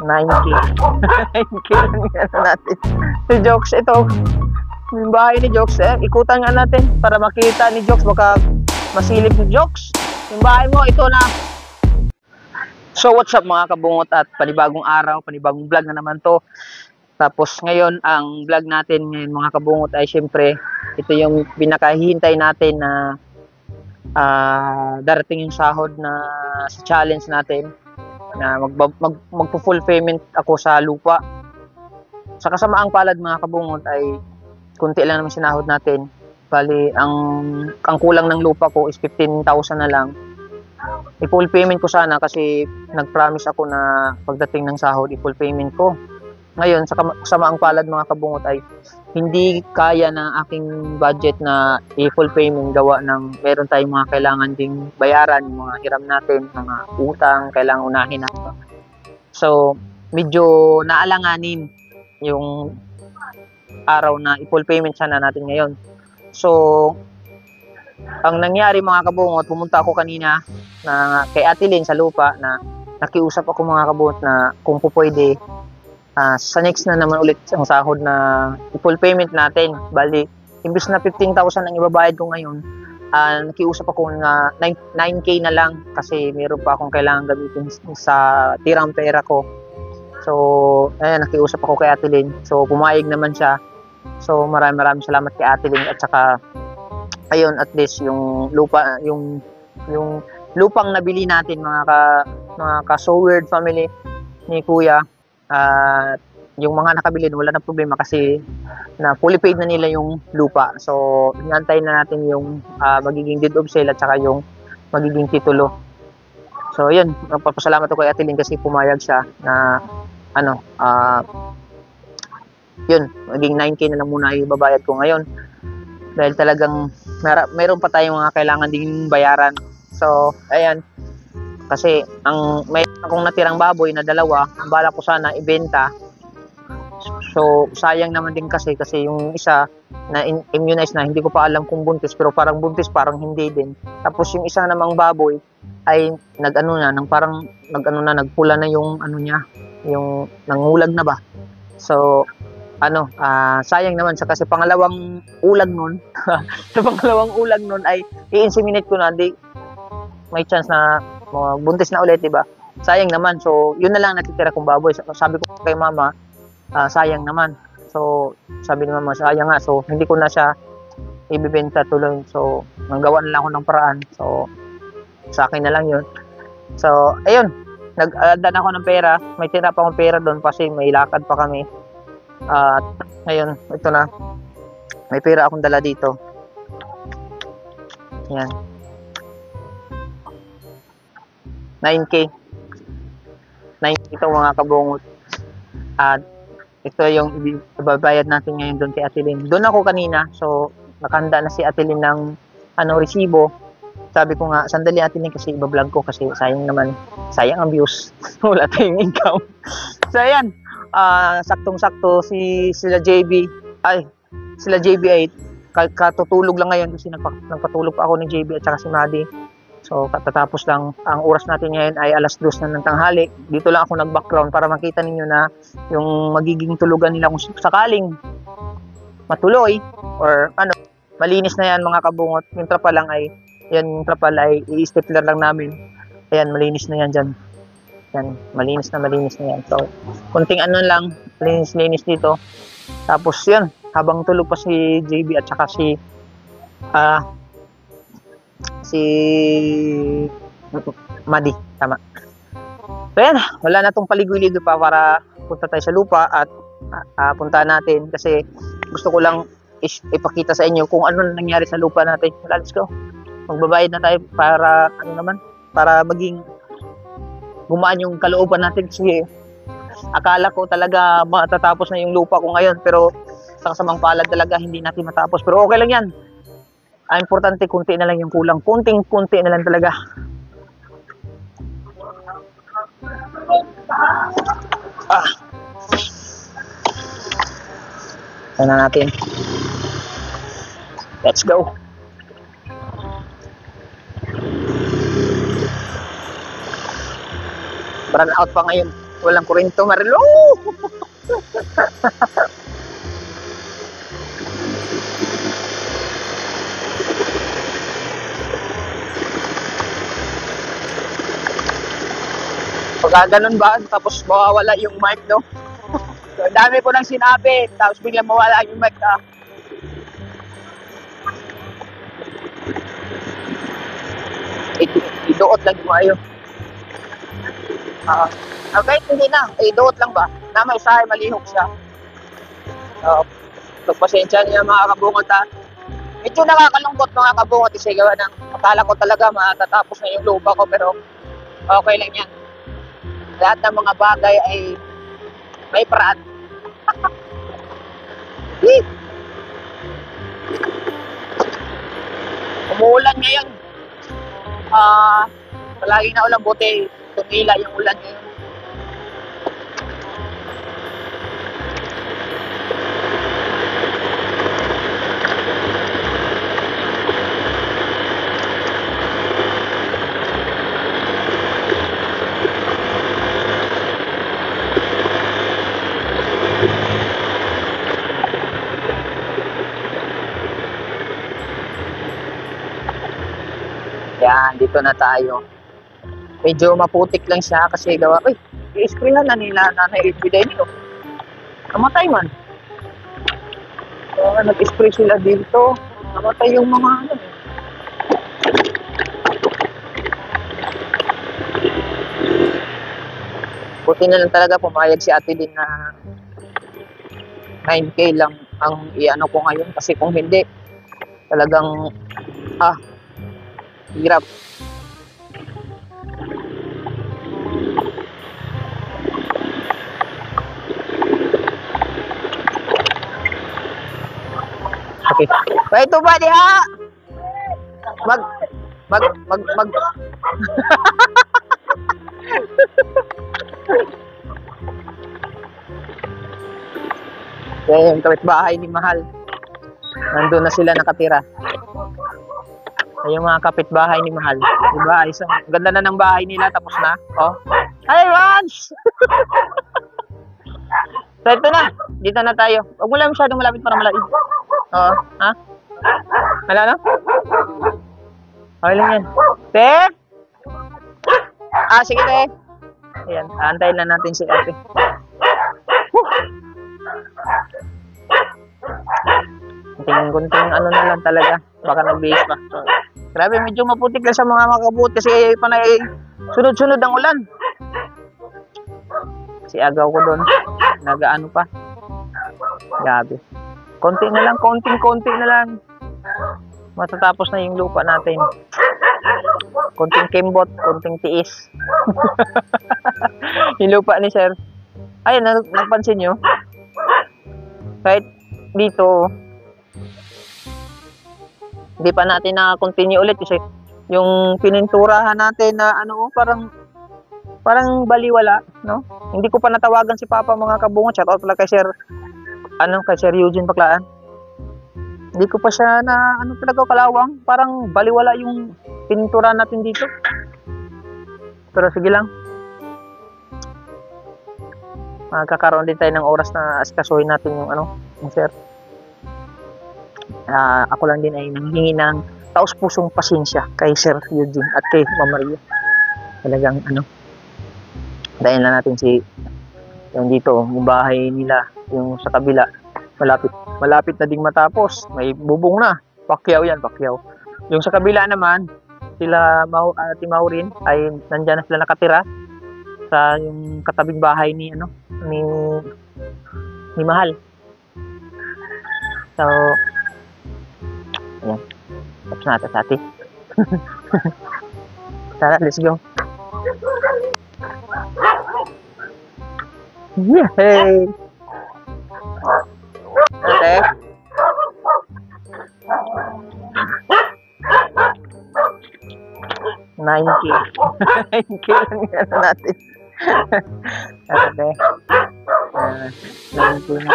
9K. 9K lang yan natin. Si Jokes, ito. Yung bahay ni Jokes, ikutan nga natin para makita ni Jokes, baka masilip ni Jokes. Yung bahay mo, ito na. So what's up mga kabungot, at panibagong araw, panibagong vlog na naman to. Tapos ngayon, ang vlog natin ngayon mga kabungot ay syempre, ito yung pinakahihintay natin na darating yung sahod na sa challenge natin na magpo-full payment ako sa lupa. Sa kasamaang palad mga kabungot ay kunti lang naman sinahod natin. Bali, ang kulang ng lupa ko is 15,000 na lang. I-full payment ko sana kasi nag-promise ako na pagdating ng sahod, i-full payment ko. Ngayon, sa kasamaang palad mga kabungot ay hindi kaya ng aking budget na i-full payment gawa ng meron tayong mga kailangan ding bayaran, yung mga hiram natin, mga utang, kailangan unahin natin. So, medyo naalanganin yung araw na i-full payment sana natin ngayon. So, ang nangyari mga kabungot, pumunta ako kanina na kay Ate Lynn sa lupa na nakiusap ako mga kabungot na kung po pwede sa next na naman ulit ang sahod na i-full payment natin. Bali, imbis na 15,000 ang ibabayad ko ngayon, nakiusap ako na 9K na lang kasi meron pa akong kailangan gamitin sa tirang pera ko. So, ayan, nakiusap ako kay Ate Lynn. So, pumayag naman siya. So, maraming salamat kay Ate Lynn at saka ayun, at least yung lupa, yung lupang nabili natin mga ka-Soward family ni Kuya, yung mga nakabili wala na problema kasi na fully paid na nila yung lupa. So, hinantayin na natin yung magiging deed of sale at saka yung magiging titulo. So, yun, nagpapasalamat ako kay Ate Lynn kasi pumayag siya na yun, maging 9K na lang muna yung babayad ko ngayon. Dahil talagang mayroon pa tayong mga kailangan ding bayaran. So, ayan. Kasi may akong natirang baboy na dalawa, ang balak ko sana ibenta. So, sayang naman din kasi yung isa na immunized na, hindi ko pa alam kung buntis, pero parang buntis, parang hindi din. Tapos yung isa namang baboy ay nagpula na yung niya, yung nangulag na ba. So, sayang naman sa kasi pangalawang ulag nun sa pangalawang ulag nun ay i-inseminate ko na, di may chance na buntis na ulit, diba? Sayang naman. So yun na lang natitira kong baboy. Sabi ko kay mama, sayang naman. So sabi ni mama, sayang nga. So hindi ko na siya ibibenta tuloy. So nanggawa na lang ako ng paraan. So sa akin na lang yun. So ayun, nag-adan ako ng pera. May tira pa akong pera doon kasi may lakad pa kami. At ngayon, ito na. May pera akong dala dito. Yan. 9K. 9K ito mga kabungot. At ito yung ibabayad natin ngayon doon kay Ate Lynn. Doon ako kanina. So, nakahanda na si Ate Lynn ng resibo. Sabi ko nga, sandali Ate Lynn kasi ibablog ko kasi sayang naman. Sayang ang views. Wala tayong income. So, ayan. Saktong-sakto sila JB ay katutulog lang ngayon kasi nagpatulog pa ako ni JB at saka si Maddie. So katatapos lang, ang oras natin ngayon ay 2:00 na ng tanghali. Dito lang ako nag-background para makita ninyo na yung magiging tulugan nila kung sakaling matuloy or malinis na yan mga kabungot. Yung trapal ay i-stapler lang namin. Ayan, malinis na yan dyan. Yan, malinis na yan. So, kunting lang, linis dito. Tapos yun, habang tulog pa si JB at saka si Madi, tama. So yan, wala na tong paligoy-ligoy pa para punta tayo sa lupa at puntahan natin kasi gusto ko lang ipakita sa inyo kung ano nangyari sa lupa natin. Let's go. Magbabayad na tayo para para maging gumaan yung kalooban natin kasi akala ko talaga matatapos na yung lupa ko ngayon pero sa kasamang palad talaga hindi natin matapos, pero okay lang yan. Importante kunti na lang yung kulang, kunti na lang talaga. Ano natin, let's go. Run out pa ngayon. Walang kurento, Marilo! Pagka ganun ba, tapos mawawala yung mic, no? So, ang dami ko nang sinabi, tapos biglang mawala yung mic, ah. Iduot lang mo ayo. Okay, hindi na. Iduot lang ba? Na may sahay, malihok siya. Pagpasensya niya mga kabungot, ha. Medyo nakakalungkot mga kabungot kasi gawa ng akala ko talaga matatapos na yung lupa ko, pero okay lang yan. Lahat ng mga bagay ay may paraan. Umuulan ngayon. Palagi na ulan, buti tumila yung ulan ngayon. Yan, dito na tayo. Medyo maputik lang siya kasi gawa, i-sprayhan na nila Nanay Elvida nito. Namatay man. So, nag-spray sila dito. Namatay yung mga ano. Buti na lang talaga pumayag si Ate din na 9K lang ang i-ano ko ngayon kasi kung hindi talagang hirap. Okay. Ba ito ba diha? Mag yung kapitbahay ni Mahal. Nandun na sila nakatira. Ay, yung mga kapitbahay ni Mahal. Diba? Isang ganda na ng bahay nila. Tapos na. Oh. Hi, Rans! So, ito na. Dito na tayo. Huwag mo lang masyadong malapit para malalim. Oo. Ha? Wala na? Okay lang yan. Te? Sige, te. Ayan. Antayin lang natin si Ate. Kunting ano na lang talaga. Baka nag-base pa. So, grabe, medyo maputik lang sa mga makabut kasi panay sunod-sunod ang ulan. Si agaw ko doon. Nagaano pa. Grabe. Konti na lang, konting-konti na lang. Matatapos na yung lupa natin. Konting kimbot, konting tiis. Yung lupa ni Sir. Ayun, napansin nyo? Kahit dito, hindi pa natin na-continue ulit kasi yung pininturahan natin na ano, parang baliwala, no? Hindi ko pa natawagan si Papa mga kabungot. Shout out pala kay Sir Eugene Baklaan. Hindi ko pa siya na talaga kalawang, parang baliwala yung pininturahan natin dito. Pero sige lang. Magkakaroon din tayo ng oras na asikasuhin natin yung yung Sir. Ako lang din ay nanghingi ng taos-pusong pasensya kay Sir Eugene at kay Mama Maria. Talagang dahil na natin yung dito, yung bahay nila, yung sa kabila, malapit na ding matapos. May bubong na. Pakyaw yan, pakyaw. Yung sa kabila naman, sila Ate Maureen ay nandyan na sila nakatira sa yung katabing bahay ni Mahal. So, ayan. Tapos natin sa atin. Tara, let's go. Yay! Ate? $9K. $9K lang yan natin. Ate. $9K na.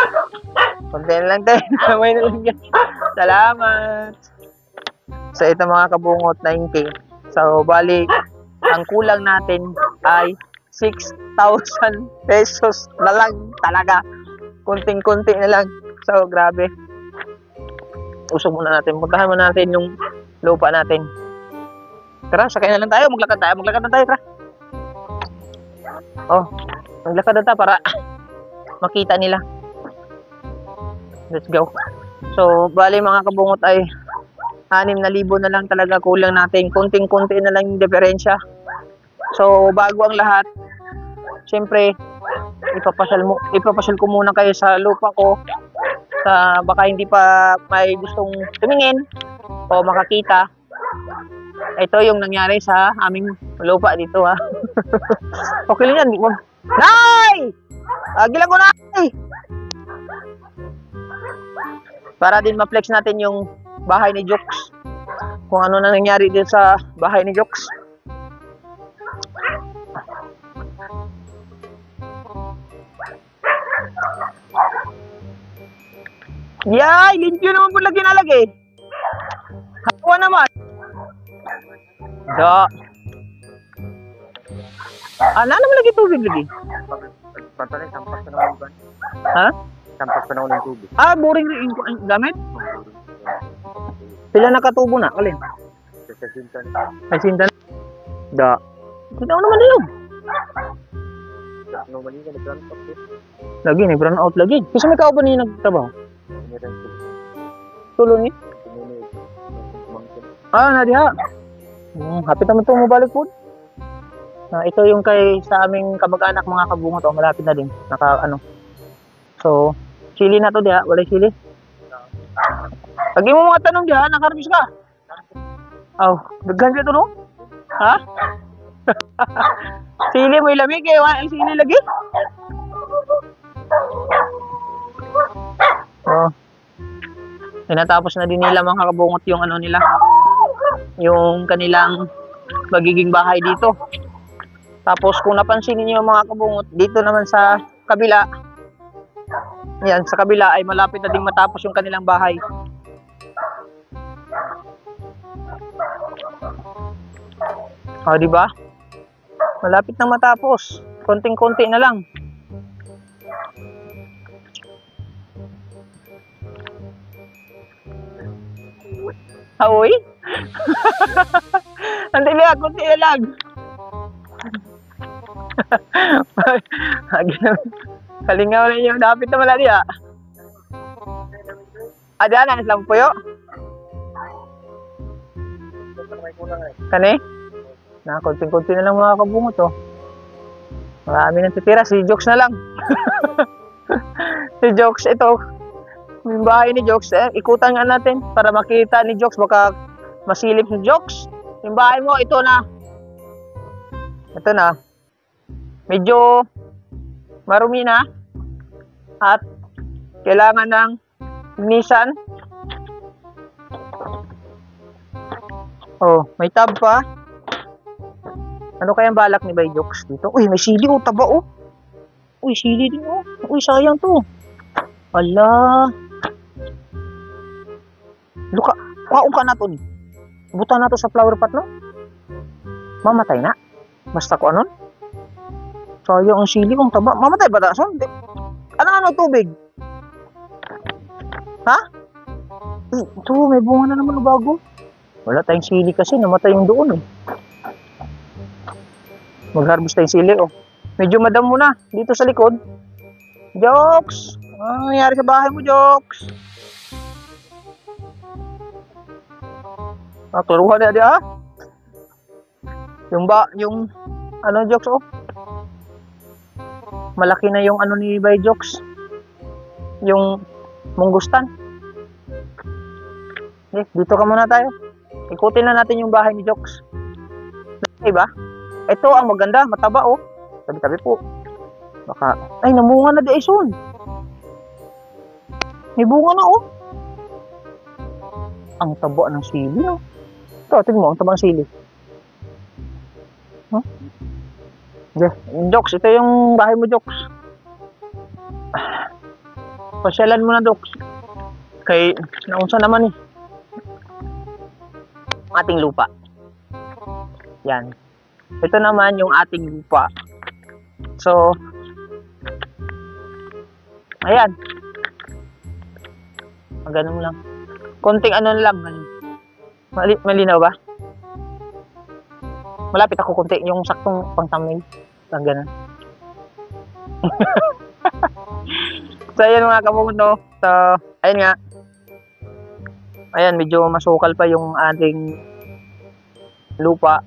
Kunti lang tayo. Namay na lang yan. Salamat. So, ito mga kabungot, 9K. So, bali, ang kulang natin ay 6,000 pesos na lang talaga. Kunting-kunti na lang. So, grabe. Usog muna natin. Puntahan muna natin yung lupa natin. Tara, sakay na lang tayo. Maglakad na tayo, tara. Oh, maglakad na tayo para makita nila. Let's go. So, bali mga kabungot ay 6,000 na lang talaga kulang natin. Kunting-kunti na lang yung diferensya. So, bago ang lahat, siyempre, ipapasyal ko muna kayo sa lupa ko. Baka hindi pa may gustong tumingin o makakita. Ito yung nangyari sa aming lupa dito, ha. Okay lang yan. Nay! Agilan ko, Nay! Para din ma-flex natin yung bahay ni Jokes. Kung ano na nangyari din sa bahay ni Jokes. Yay! Limpyo naman po lagi nalagay. Hawa naman. Da. Ano naman lagi tubig lagi? Pagpapalay, tampak pa naman ba? Ha? Tampak pa naman ng tubig. Boring rin yung gamit? Pila nakatubo na? Alin? Sa sintan. Ay, sintan. Da. Kita ko naman yun. Normally ka nag-run up eh. Lagi, nag-run out lagi. Kasi may kao ba niya nagtrabaho? Piniran ko. Tulo niya? Piniran ko. Mangkin. Nadiha. Hapit naman ito mobile food. Ito yung sa aming kamag-anak mga kabungot. Malapit na din. So, chili na to diha. Walay chili. Lagi mo mga tanong diha. Nakarabis ka? Daghan ka to no? Ha? Sili mo ilamig eh. Wala sili lagi. Natapos na din nila mga kabungot yung nila. Yung kanilang magiging bahay dito. Tapos kung napansin niyo mga kabungot, dito naman sa kabila. Yan, sa kabila ay malapit na ding matapos yung kanilang bahay. Di ba? Malapit na matapos. Konting-konti na lang. Uy? Hindi na, konti na lang. Kalingaw na inyo. Napit na malali ha. Diyan, anas lang po yun. Kani? Konting-konti na lang mga kabungot Marami nang titira. Si Jokes na lang. Si Jokes, ito. Yung bahay ni Jokes, ikutan nga natin para makita ni Jokes. Baka masilip si Jokes. Yung bahay mo, ito na. Ito na. Medyo marumi na. At kailangan ng linisan. May tab pa. Ano kayang balak ni Bay Jokes dito? Uy, may sili taba Uy, sili din Uy, sayang to. Ala. Luka, kaong ka na to ni. Buta na to sa flower pot no? Mamatay na. Basta ko anon. Sayang ang sili taba. Mamatay ba ta? Ano tubig? Ha? Ito, may bunga na naman bago. Wala tayong sili kasi, namatay yung doon Mag-harvest tayong sili Medyo madamo na dito sa likod. Jokes! Ano nangyari sa bahay mo, Jokes? Turuhan na dia yung Jokes malaki na yung ni Bay Jokes. Yung mungustan. Dito ka muna tayo. Ikutin na natin yung bahay ni Jokes. Diba? Ito ang maganda, mataba Tabi-tabi po. Baka, namunga na di son. May bunga na Ang taba ng sili Ito, tingin mo, ang taba ng sili. Jokes, ito yung bahay mo, Jokes. Pasyalan mo na, Jokes. Kay, naunsa naman ating lupa. Yan. Ito naman yung ating lupa. So, ayan. Ganun lang. Konting ano lang. Malinaw ba? Malapit ako konti. Yung saktong pang-thumbnail. Ganun. So, ayan mga kabungot, no? So, ayan nga. Ayan, medyo masukal pa yung ating lupa.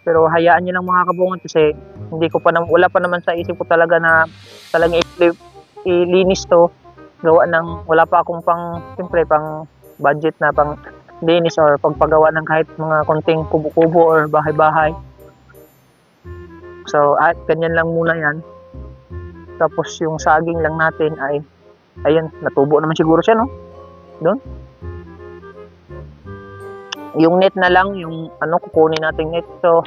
Pero hayaan nyo lang mga kabungot kasi hindi ko pa wala pa naman sa isip ko talaga na talagang ilinis to. Gawa ng wala pa akong siyempre pang budget na pang linis or pagpagawa ng kahit mga konting kubo-kubo or bahay-bahay. So, at ganyan lang muna yan. Tapos yung saging lang natin ay ayan, natubo naman siguro siya, no? Doon. Yung net na lang, yung kukunin natin net. So,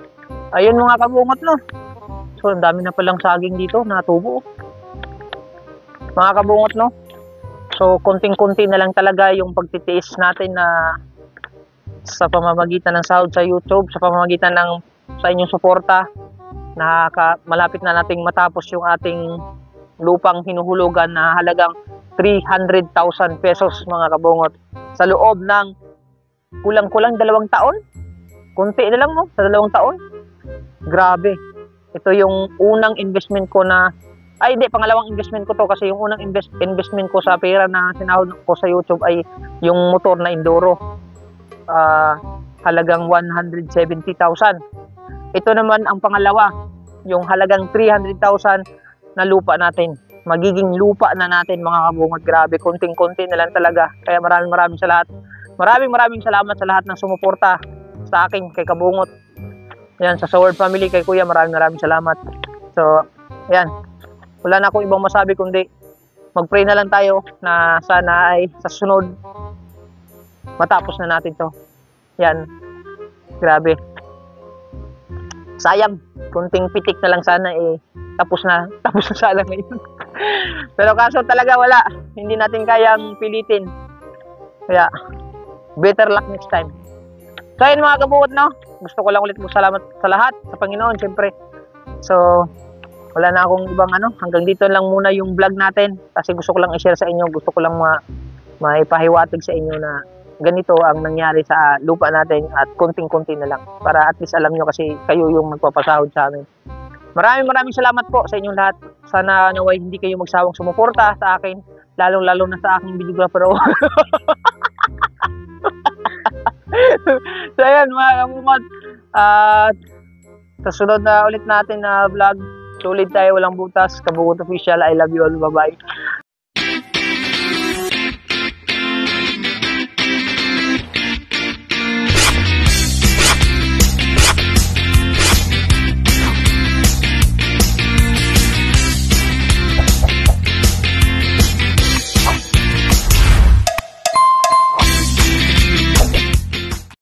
ayun mga kabungot, no? So, ang dami na palang saging dito, natubo. Mga kabungot, no? So, konting-konti na lang talaga yung pagtitiis natin na sa pamamagitan ng sahod sa YouTube, sa pamamagitan ng sa inyong suporta, malapit na nating matapos yung ating lupang hinuhulugan na halagang 300,000 pesos mga kabungot sa loob ng kulang-kulang 2 taon. Kunti na lang, no? Sa 2 taon. Grabe. Ito yung unang investment ko na pangalawang investment ko to kasi yung unang investment ko sa pera na sinahod ko sa YouTube ay yung motor na Enduro. Halagang 170,000. Ito naman ang pangalawa, yung halagang 300,000 na lupa natin. Magiging lupa na natin mga kabungot. Grabe, konting-konti na lang talaga. Kaya maraming sa lahat. Maraming salamat sa lahat ng sumuporta sa akin kay Kabungot. Yan, sa Sword Family kay Kuya, maraming salamat. So, yan. Wala na akong ibang masabi kundi mag-pray na lang tayo na sana ay sa sunod matapos na natin to. Yan. Grabe. Sayang, kunting pitik na lang sana tapos na sana ngayon. Pero kaso talaga wala. Hindi natin kayang pilitin. Kaya better luck next time. So ayun mga kabungot, no? Gusto ko lang ulit salamat sa lahat, sa Panginoon siyempre. So wala na akong ibang hanggang dito lang muna yung vlog natin kasi gusto ko lang i-share sa inyo, gusto ko lang maipahiwatig sa inyo na ganito ang nangyari sa lupa natin at konting-konti na lang para at least alam nyo kasi kayo yung magpapasahod sa amin. Maraming salamat po sa inyong lahat. Sana naway hindi kayo magsawang sumuporta sa akin, lalong-lalo na sa aking videographer. So ayan mga kabungot, sa sunod na ulit natin na vlog, sulit tayo, walang butas. Kabungot Official, I love you all, bye bye.